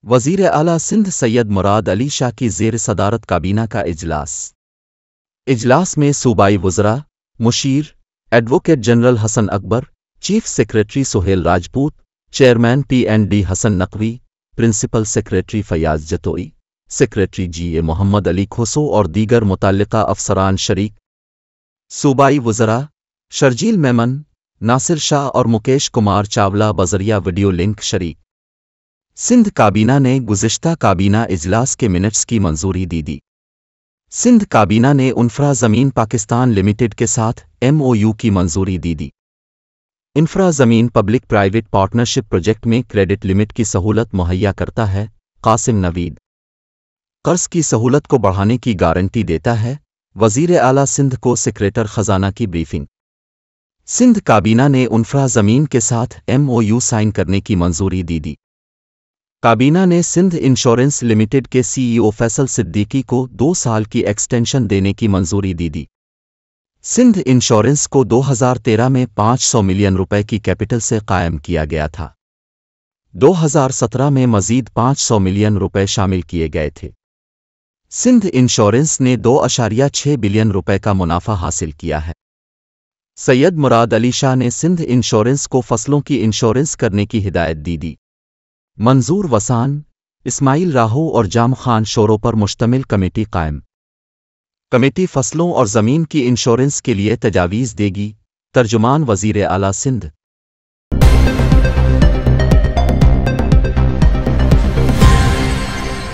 وزیر اعلیٰ سندھ سید مراد علی شاہ کی زیر صدارت کابینہ کا اجلاس میں صوبائی وزراء، مشیر، advocate general Hasan Akbar, chief secretary Sohail Rajput, chairman PND Hasan Naqvi, principal secretary Fayyaz Jatoi, secretary GA Muhammad Ali Khoso اور دیگر متعلقہ افسران شریک۔ صوبائی وزراء شرجیل میمن، ناصر شاہ اور مکیش کمار چاولہ بذریعہ ویڈیو لنک شریک۔ سندھ کابینہ نے گزشتہ کابینہ اجلاس کے منٹس کی منظوری دی۔ سندھ کابینہ نے انفرا زمین پاکستان لمیٹڈ کے ساتھ MOU کی منظوری دی۔ انفرا زمین پبلک پرائیویٹ پارٹنرشپ پروجیکٹ میں کریڈٹ لمٹ کی سہولت مہیا کرتا ہے۔ قاسم نوید قرض کی سہولت کو بڑھانے کی گارنٹی دیتا ہے۔ وزیر اعلیٰ سندھ کو سیکریٹر خزانہ کی بریفنگ۔ سندھ کابینہ نے انفرا زمین کے ساتھ MOU سائن کرنے کی منظوری دی۔ کابینہ نے سندھ انشورنس لمیٹڈ کے CEO فیصل صدیقی کو 2 سال کی ایکسٹینشن دینے کی منظوری دی۔ سندھ انشورنس کو 2013 میں 500 ملین روپے کی کیپٹل سے قائم کیا گیا تھا۔ 2017 میں مزید 500 ملین روپے شامل کیے گئے تھے۔ سندھ انشورنس نے 2.6 بلین روپے کا منافع حاصل کیا ہے۔ سید مراد علی شاہ نے سندھ انشورنس کو فصلوں کی انشورنس کرنے کی ہدایت دی۔ منظور وسان، اسماعیل راہو اور جام خان شوروں پر مشتمل کمیٹی قائم۔ کمیٹی فصلوں اور زمین کی انشورنس کے لیے تجاویز دے گی۔ ترجمان وزیر اعلیٰ سندھ